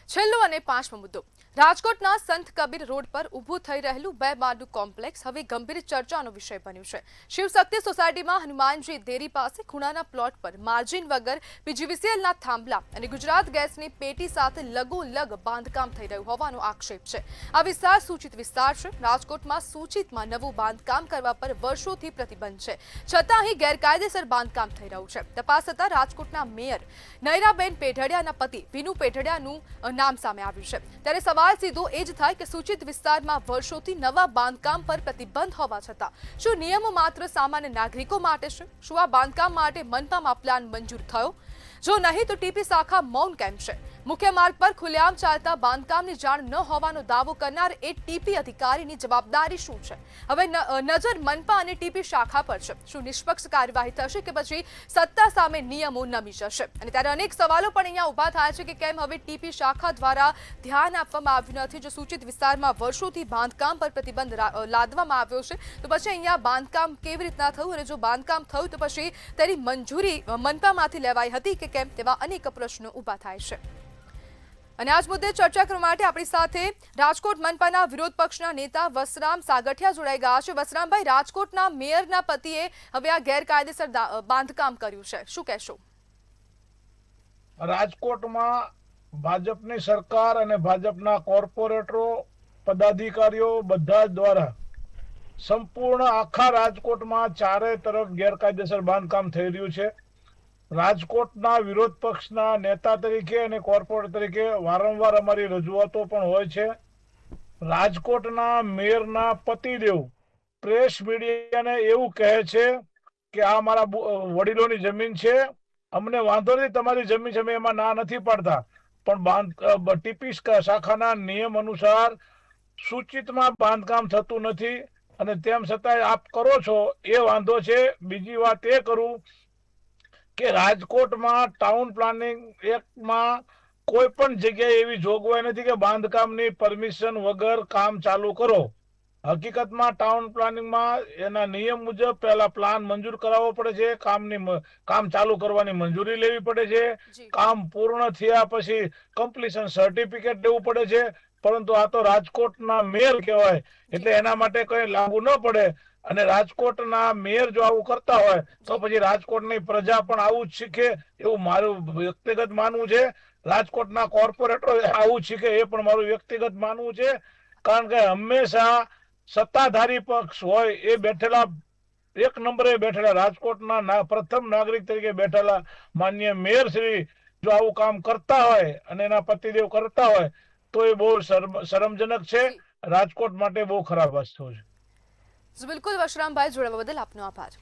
છેલ્લો અને પાંચમો મુદ્દો રાજકોટના સંત કબીર રોડ પર ઊભું થઈ રહેલું બે માળનું કોમ્પ્લેક્સ હવે ગંભીર ચર્ચાનો વિષય બન્યું છે। શિવશક્તિ સોસાયટીમાં હનુમાનજી દેરી પાસે ખૂણાના પ્લોટ પર માર્જિન વગર પીજીવીસીએલના થાંભલા અને ગુજરાત ગેસની પેટી સાથે લગોલગ બાંધકામ થઈ રહ્યું હોવાનો આક્ષેપ છે। આ વિસ્તાર સૂચિત વિસ્તાર છે। રાજકોટમાં સૂચિતમાં નવું બાંધકામ કરવા પર વર્ષોથી પ્રતિબંધ છે, છતાં અહીં ગેરકાયદેસર બાંધકામ થઈ રહ્યું છે। તપાસ થતાં રાજકોટના મેયર નયરાબેન પેઢડિયાના પતિ વિનુ પેઢડિયાનું નામ સામે આવ્યું છે। ત્યારે સવાલ સીધો એ જ થાય કે સૂચિત વિસ્તારમાં વર્ષોથી નવા બાંધકામ પર પ્રતિબંધ હોવા છતાં શું નિયમો માત્ર સામાન્ય નાગરિકો માટે છે? શું આ બાંધકામ માટે મનપામાં પ્લાન મંજૂર થયો? જો નહીં તો ટીપી શાખા મૌન કેમ છે? મુખ્ય માર્ગ પર ખુલ્લેઆમ ચાલતા બાંધકામની જાણ ન હોવાનો દાવો કરનાર એ ટીપી અધિકારીની જવાબદારી શું છે? હવે નજર મનપા અને ટીપી શાખા પર છે। શું નિષ્પક્ષ કાર્યવાહી થશે કે પછી સત્તા સામે નિયમો નમી જશે? અને ત્યારે અનેક સવાલો પણ અહીંયા ઊભા થાય છે કે કેમ હવે ટીપી શાખા દ્વારા ધ્યાન આપવામાં આવ્યું નથી? જો સૂચિત વિસ્તારમાં વર્ષોથી બાંધકામ પર પ્રતિબંધ લાદવામાં આવ્યો છે તો પછી અહીંયા બાંધકામ કેવી રીતના થયું? અને જો બાંધકામ થયું તો પછી તેની મંજૂરી મનપામાંથી લેવાઈ હતી કે કેમ? તેવા અનેક પ્રશ્નો ઊભા થાય છે। અને આજ મુદ્દે ચર્ચા કરવા માટે આપણી સાથે રાજકોટ મનપાના વિરોધ પક્ષના નેતા વસરામ સાગઠિયા જોડાઈ ગયા છે। વસરામભાઈ, રાજકોટના મેયરના પતિએ હવે આ ગેરકાયદેસર બાંધકામ કર્યું છે, શું કહેશો? રાજકોટમાં ભાજપની સરકાર અને ભાજપના કોર્પોરેટરો, પદાધિકારીઓ બધા દ્વારા સંપૂર્ણ આખા રાજકોટમાં ચારે તરફ ગેરકાયદેસર બાંધકામ થઈ રહ્યું છે। રાજકોટના વિરોધ પક્ષના નેતા તરીકે અને કોર્પોરેટર તરીકે વારંવાર અમારી રજૂઆતો પણ હોય છે। રાજકોટના મેયરના પતિદેવ પ્રેસ મીડિયાને એવું કહે છે કે આ મારા વડીલોની જમીન છે, અમને વાંધો નથી, તમારી જમીન છે, અમે એમાં ના નથી પાડતા, પણ ટીપી શાખાના નિયમ અનુસાર સૂચિતમાં બાંધકામ થતું નથી અને તેમ છતાંય આપ કરો છો એ વાંધો છે। બીજી વાત એ કરું કે રાજકોટમાં ટાઉન પ્લાનિંગ એક્ટમાં કોઈ પણ જગ્યાએ એવી જોગવાઈ નથી કે બાંધકામની પરમિશન વગર કામ ચાલુ કરો। હકીકતમાં ટાઉન પ્લાનિંગમાં એના નિયમ મુજબ પહેલા પ્લાન મંજૂર કરાવવો પડે છે, કામ ચાલુ કરવાની મંજૂરી લેવી પડે છે, કામ પૂર્ણ થયા પછી કમ્પ્લીશન સર્ટિફિકેટ લેવું પડે છે। પરંતુ આ તો રાજકોટના મેયર કહેવાય એટલે એના માટે કઈ લાગુ ન પડે। અને રાજકોટના મેયર જો આવું કરતા હોય તો પછી રાજકોટની પ્રજા પણ આવું જ શીખે એવું મારું વ્યક્તિગત માનવું છે। રાજકોટના કોર્પોરેટરો આવું શીખે એ પણ મારું વ્યક્તિગત માનવું છે। કારણ કે હંમેશા સત્તાધારી પક્ષ હોય એ બેઠેલા એક નંબરે બેઠેલા રાજકોટના પ્રથમ નાગરિક તરીકે બેઠેલા માનનીય મેયર શ્રી જો આવું કામ કરતા હોય અને એના પતિદેવ કરતા હોય તો એ બહુ શરમજનક છે। રાજકોટ માટે બહુ ખરાબ વસ્તુ છે। બિલકુલ, વશરામભાઈ, જોડાવા બદલ આપનો આભાર।